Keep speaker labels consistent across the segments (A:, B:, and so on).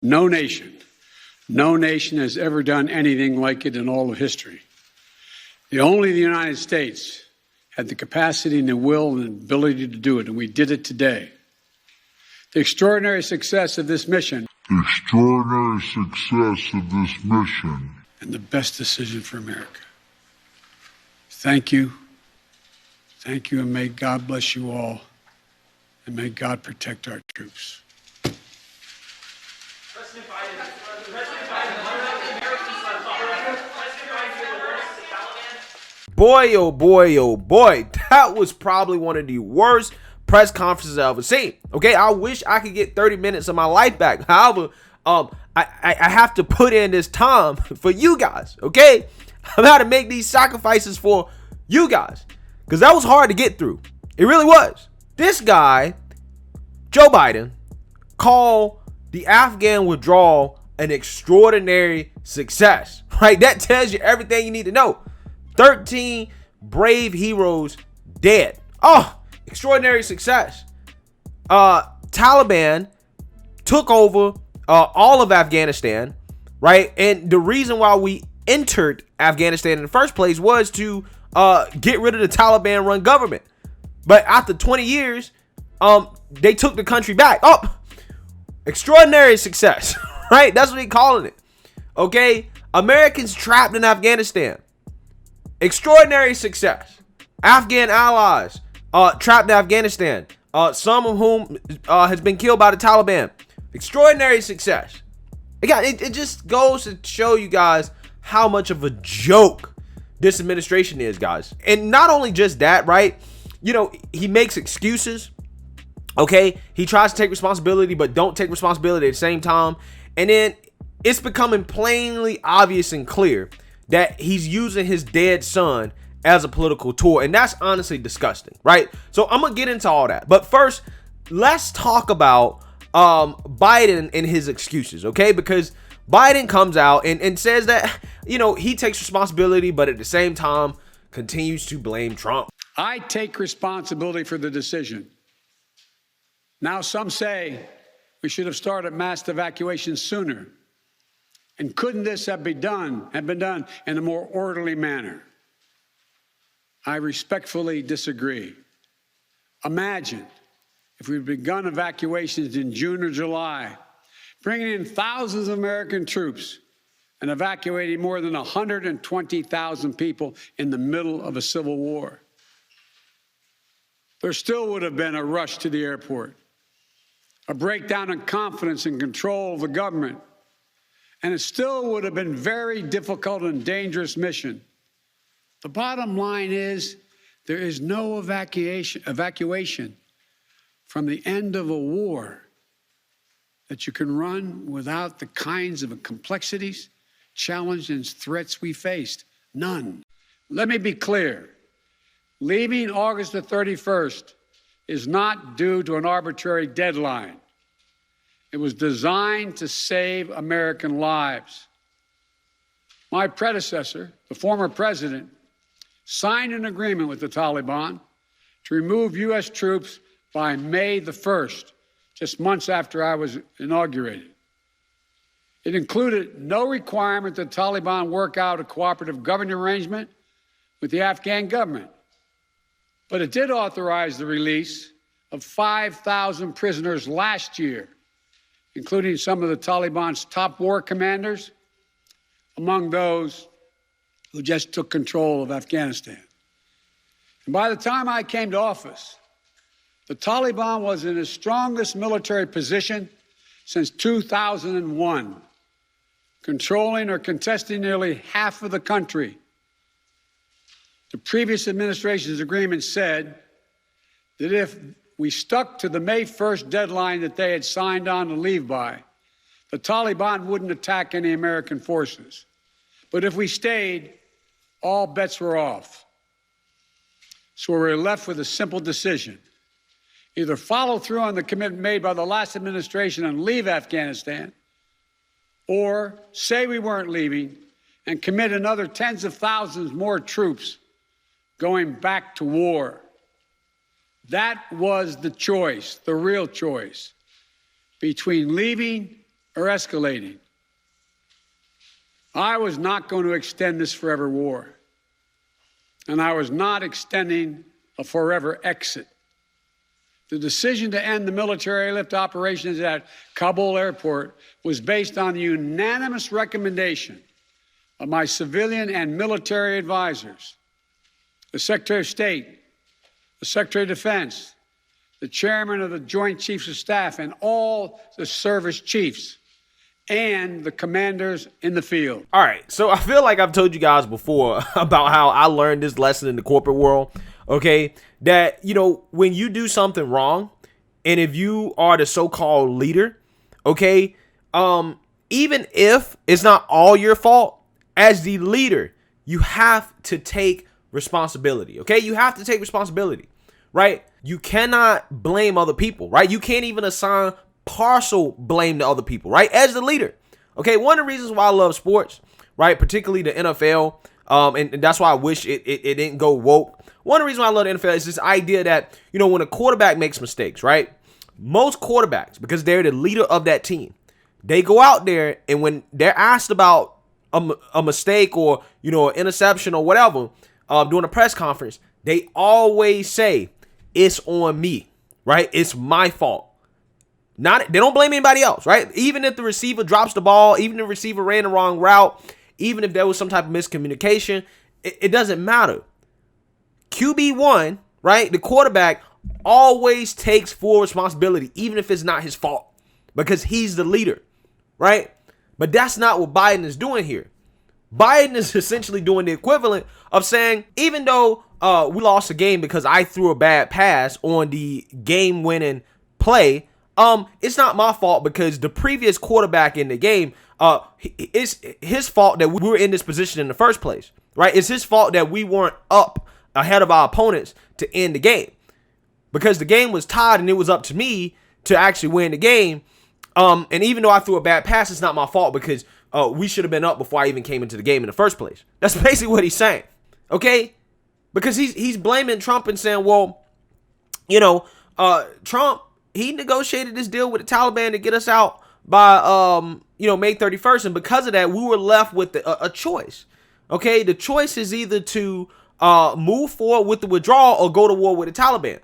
A: No nation, no nation has ever done anything like it in all of history. Only the United States had the capacity and the will and ability to do it, and we did it today. The extraordinary success of this mission. And the best decision for America. Thank you. Thank you, and may God bless you all, and may God protect our troops.
B: President Biden, boy, oh boy, oh boy, that was probably one of the worst press conferences I've ever seen. Okay, I wish I could get 30 minutes of my life back. However, I have to put in this time for you guys. Okay, I'm about to make these sacrifices for you guys because that was hard to get through. It really was. This guy, Joe Biden, called the Afghan withdrawal an extraordinary success. Right, that tells you everything you need to know. 13 brave heroes dead. Oh, extraordinary success. Taliban took over all of Afghanistan, right? And the reason why we entered Afghanistan in the first place was to get rid of the Taliban run government. But after 20 years, they took the country back. Oh, extraordinary success, right? That's what they're calling it. Okay, Americans trapped in Afghanistan. Extraordinary success. Afghan allies trapped in Afghanistan. Some of whom has been killed by the Taliban. Extraordinary success. It just goes to show you guys how much of a joke this administration is, guys. And not only just that, right? You know, he makes excuses. Okay, he tries to take responsibility, but don't take responsibility at the same time. And then it's becoming plainly obvious and clear that he's using his dead son as a political tool. And that's honestly disgusting, right? So I'm going to get into all that. But first, let's talk about Biden and his excuses, okay? Because Biden comes out and says that, you know, he takes responsibility, but at the same time continues to blame Trump.
A: I take responsibility for the decision. Now, some say we should have started mass evacuation sooner. And couldn't this have been done in a more orderly manner? I respectfully disagree. Imagine if we'd begun evacuations in June or July, bringing in thousands of American troops and evacuating more than 120,000 people in the middle of a civil war. There still would have been a rush to the airport, a breakdown in confidence and control of the government, and it still would have been very difficult and dangerous mission. The bottom line is there is no evacuation from the end of a war that you can run without the kinds of complexities, challenges, and threats we faced. None. Let me be clear. Leaving August the 31st is not due to an arbitrary deadline. It was designed to save American lives. My predecessor, the former president, signed an agreement with the Taliban to remove U.S. troops by May the 1st, just months after I was inaugurated. It included no requirement that the Taliban work out a cooperative government arrangement with the Afghan government. But it did authorize the release of 5,000 prisoners last year, including some of the Taliban's top war commanders, among those who just took control of Afghanistan. And by the time I came to office, the Taliban was in its strongest military position since 2001, controlling or contesting nearly half of the country. The previous administration's agreement said that if we stuck to the May 1st deadline that they had signed on to leave by, the Taliban wouldn't attack any American forces. But if we stayed, all bets were off. So we were left with a simple decision. Either follow through on the commitment made by the last administration and leave Afghanistan, or say we weren't leaving and commit another tens of thousands more troops going back to war. That was the choice, the real choice, between leaving are escalating. I was not going to extend this forever war, and I was not extending a forever exit. The decision to end the military airlift operations at Kabul airport was based on the unanimous recommendation of my civilian and military advisors, the Secretary of State, the Secretary of Defense, the Chairman of the Joint Chiefs of Staff, and all the service chiefs and the commanders in the field.
B: All right, so I feel like I've told you guys before about how I learned this lesson in the corporate world, okay? That, when you do something wrong, and if you are the so-called leader, okay, even if it's not all your fault, as the leader, you have to take responsibility, okay? You have to take responsibility, right? You cannot blame other people, right? You can't even assign partial blame to other people, right? As the leader, okay? One of the reasons why I love sports, right, particularly the NFL, and that's why I wish it didn't go woke. One of the reasons why I love the NFL is this idea that, when a quarterback makes mistakes, right? Most quarterbacks, because they're the leader of that team, they go out there, and when they're asked about a mistake or, an interception or whatever, during a press conference, they always say, it's on me, right? It's my fault. They don't blame anybody else, right? Even if the receiver drops the ball, even if the receiver ran the wrong route, even if there was some type of miscommunication, it doesn't matter. QB1, right? The quarterback always takes full responsibility, even if it's not his fault, because he's the leader, right? But that's not what Biden is doing here. Biden is essentially doing the equivalent of saying, even though we lost a game because I threw a bad pass on the game-winning play, it's not my fault because the previous quarterback in the game, it's his fault that we were in this position in the first place, right? It's his fault that we weren't up ahead of our opponents to end the game, because the game was tied and it was up to me to actually win the game. And even though I threw a bad pass, it's not my fault because we should have been up before I even came into the game in the first place. That's basically what he's saying, okay? Because he's blaming Trump and saying, well, Trump, he negotiated this deal with the Taliban to get us out by, May 31st. And because of that, we were left with a choice, okay? The choice is either to move forward with the withdrawal or go to war with the Taliban.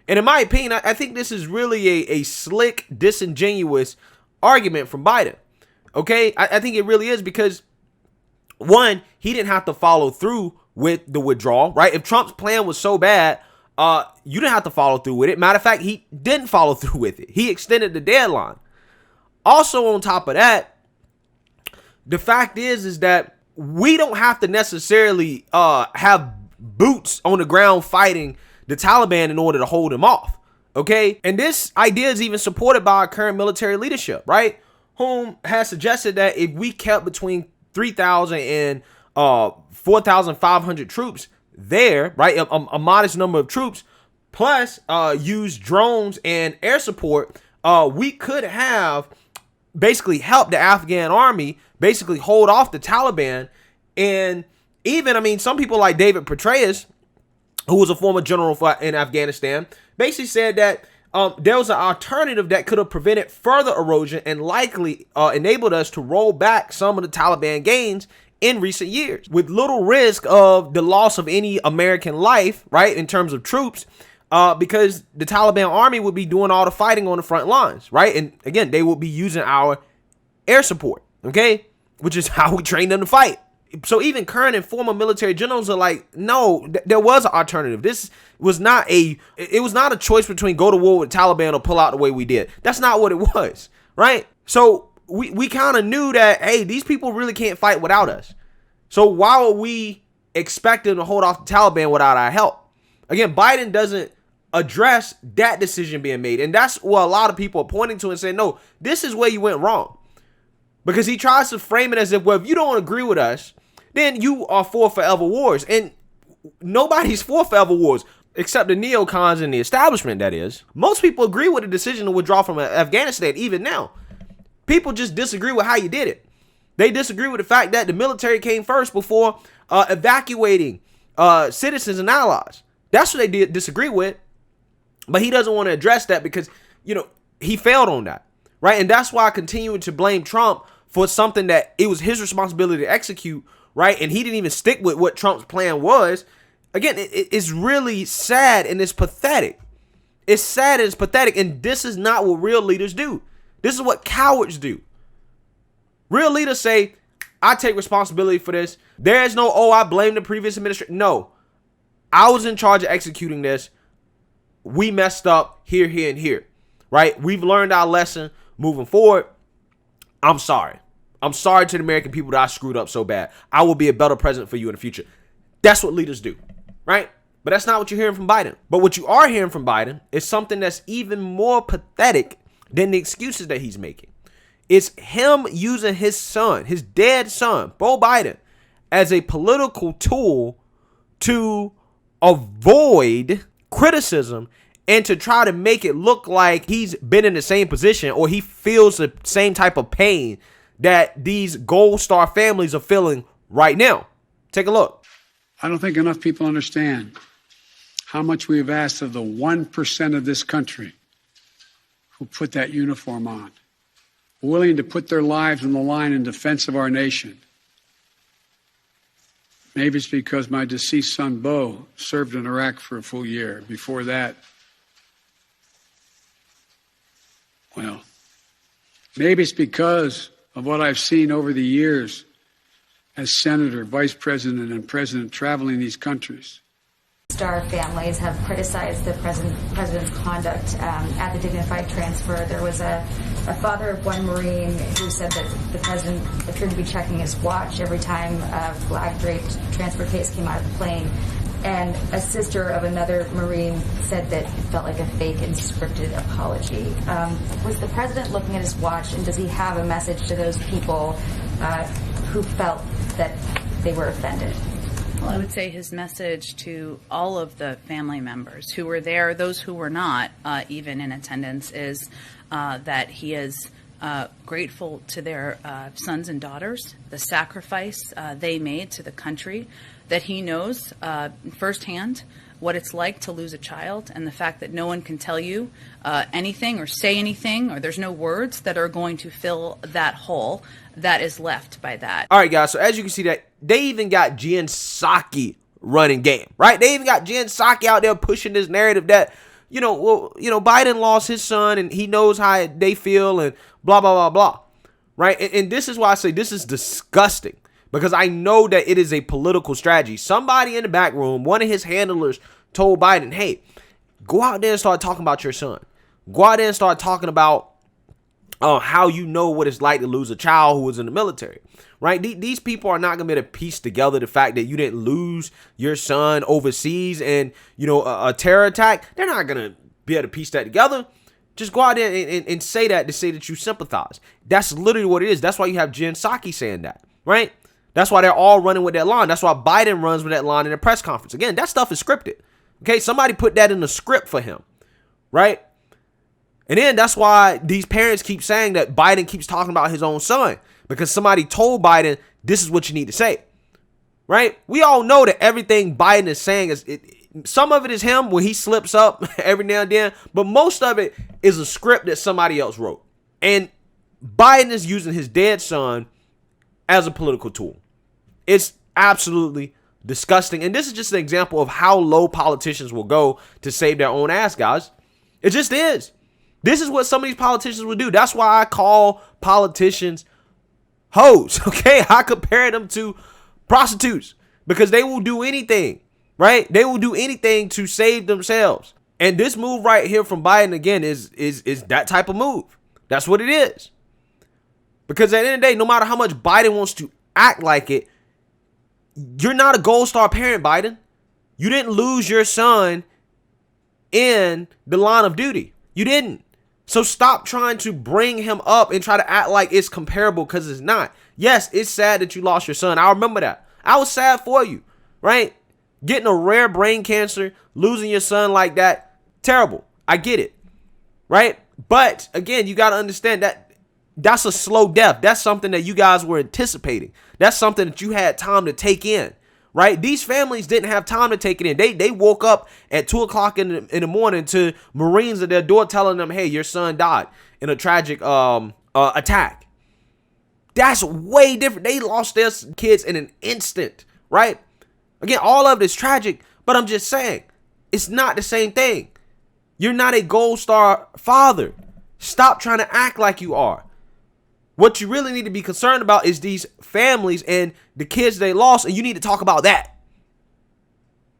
B: And in my opinion, I think this is really a slick, disingenuous argument from Biden. Okay? I think it really is because, one, he didn't have to follow through with the withdrawal, right? If Trump's plan was so bad, you didn't have to follow through with it. Matter of fact, he didn't follow through with it. He extended the deadline. Also, on top of that, the fact is that we don't have to necessarily have boots on the ground fighting the Taliban in order to hold them off, okay? And this idea is even supported by our current military leadership, right? Whom has suggested that if we kept between 3,000 and 4,500 troops there, right, a modest number of troops, plus use drones and air support, we could have basically helped the Afghan army basically hold off the Taliban. And even, some people like David Petraeus, who was a former general in Afghanistan, basically said that there was an alternative that could have prevented further erosion and likely enabled us to roll back some of the Taliban gains in recent years with little risk of the loss of any American life, right, in terms of troops, because the Taliban army would be doing all the fighting on the front lines, right? And again, they would be using our air support, okay, which is how we train them to fight. So even current and former military generals are like, no, there was an alternative. This was not it was not a choice between go to war with the Taliban or pull out the way we did. That's not what it was, right? So we kind of knew that, hey, these people really can't fight without us. So why would we expect them to hold off the Taliban without our help? Again, Biden doesn't address that decision being made. And that's what a lot of people are pointing to and saying, no, this is where you went wrong. Because he tries to frame it as if, well, if you don't agree with us, then you are for forever wars. And nobody's for forever wars, except the neocons and the establishment, that is. Most people agree with the decision to withdraw from Afghanistan, even now. People just disagree with how you did it. They disagree with the fact that the military came first before evacuating citizens and allies. That's what they disagree with. But he doesn't want to address that because, he failed on that. right? And that's why I continue to blame Trump for something that it was his responsibility to execute, right? And he didn't even stick with what Trump's plan was. Again, it's really sad and it's pathetic. It's sad and it's pathetic, and this is not what real leaders do. This is what cowards do. Real leaders say, I take responsibility for this. There is no, oh, I blame the previous administration. No, I was in charge of executing this. We messed up here, here, and here, right? We've learned our lesson moving forward. I'm sorry. I'm sorry to the American people that I screwed up so bad. I will be a better president for you in the future. That's what leaders do, right? But that's not what you're hearing from Biden. But what you are hearing from Biden is something that's even more pathetic than the excuses that he's making. It's him using his son, his dead son, Beau Biden, as a political tool to avoid criticism and to try to make it look like he's been in the same position or he feels the same type of pain that these Gold Star families are feeling right now. Take a look.
A: I don't think enough people understand how much we have asked of the 1% of this country who put that uniform on, willing to put their lives on the line in defense of our nation. Maybe it's because my deceased son, Beau, served in Iraq for a full year. Before that, well, maybe it's because of what I've seen over the years as senator, vice president, and president traveling these countries.
C: Star families have criticized the president's conduct at the dignified transfer. There was a father of one Marine who said that the president appeared to be checking his watch every time a flag-draped transfer case came out of the plane. And a sister of another Marine said that it felt like a fake and scripted apology. Was the president looking at his watch, and does he have a message to those people who felt that they were offended?
D: Well, I would say his message to all of the family members who were there, those who were not even in attendance, is that he is grateful to their sons and daughters, the sacrifice they made to the country, that he knows firsthand what it's like to lose a child, and the fact that no one can tell you anything or say anything, or there's no words that are going to fill that hole that is left by that.
B: All right, guys. So as you can see, that they even got Jen Psaki running game, right? They even got Jen Psaki out there pushing this narrative that, Biden lost his son and he knows how they feel and blah, blah, blah, blah, right? And this is why I say this is disgusting, because I know that it is a political strategy. Somebody in the back room, one of his handlers, told Biden, hey, go out there and start talking about your son. Go out there and start talking about how you know what it's like to lose a child who was in the military, right? These people are not going to be able to piece together the fact that you didn't lose your son overseas and, a terror attack. They're not going to be able to piece that together. Just go out there and say that to say that you sympathize. That's literally what it is. That's why you have Jen Psaki saying that, right? That's why they're all running with that line. That's why Biden runs with that line in a press conference. Again, that stuff is scripted. Okay, somebody put that in the script for him, right? And then that's why these parents keep saying that Biden keeps talking about his own son, because somebody told Biden, this is what you need to say, right? We all know that everything Biden is saying some of it is him when he slips up every now and then, but most of it is a script that somebody else wrote. And Biden is using his dead son as a political tool. It's absolutely disgusting. And this is just an example of how low politicians will go to save their own ass, guys. It just is. This is what some of these politicians will do. That's why I call politicians hoes, okay? I compare them to prostitutes, because they will do anything, right? They will do anything to save themselves. And this move right here from Biden, again, is that type of move. That's what it is. Because at the end of the day, no matter how much Biden wants to act like it, you're not a gold star parent, Biden. You didn't lose your son in the line of duty. You didn't. So stop trying to bring him up and try to act like it's comparable, because it's not. Yes, it's sad that you lost your son. I remember that. I was sad for you, right? Getting a rare brain cancer, losing your son like that, terrible. I get it, right? But again, you got to understand that that's a slow death. That's something that you guys were anticipating. That's something that you had time to take in, right? These families didn't have time to take it in. They woke up at 2 o'clock in the morning to Marines at their door telling them, hey, your son died in a tragic attack. That's way different. They lost their kids in an instant, right? Again, all of it is tragic, but I'm just saying, it's not the same thing. You're not a gold star father. Stop trying to act like you are. What you really need to be concerned about is these families and the kids they lost, and you need to talk about that,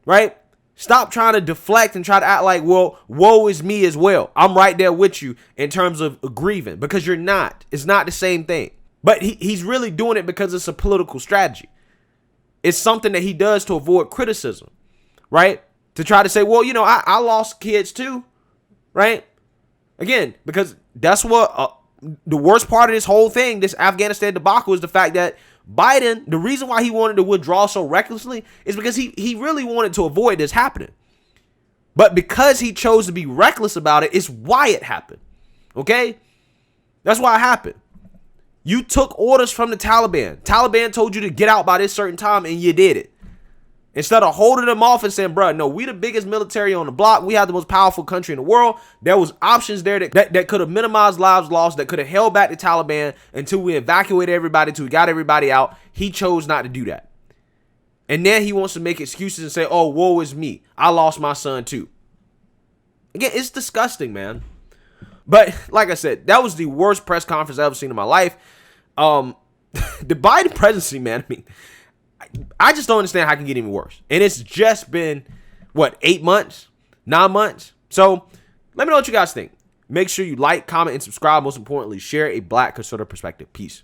B: right? Stop trying to deflect and try to act like, well, woe is me as well. I'm right there with you in terms of grieving, because you're not. It's not the same thing. But he's really doing it because it's a political strategy. It's something that he does to avoid criticism, right? To try to say, well, you know, I lost kids too, right? Again, because that's what the worst part of this whole thing, this Afghanistan debacle, is the fact that Biden, the reason why he wanted to withdraw so recklessly is because he really wanted to avoid this happening. But because he chose to be reckless about it, is why it happened. Okay? That's why it happened. You took orders from the Taliban. Taliban told you to get out by this certain time, and you did it. Instead of holding them off and saying, bro, no, we the biggest military on the block. We have the most powerful country in the world. There was options there that could have minimized lives lost, that could have held back the Taliban until we evacuated everybody, until we got everybody out. He chose not to do that. And then he wants to make excuses and say, oh, woe is me. I lost my son too. Again, it's disgusting, man. But like I said, that was the worst press conference I've ever seen in my life. The Biden presidency, man, I mean, I just don't understand how it can get any worse. And it's just been, 8 months, 9 months? So let me know what you guys think. Make sure you like, comment, and subscribe. Most importantly, share a Black conservative perspective. Peace.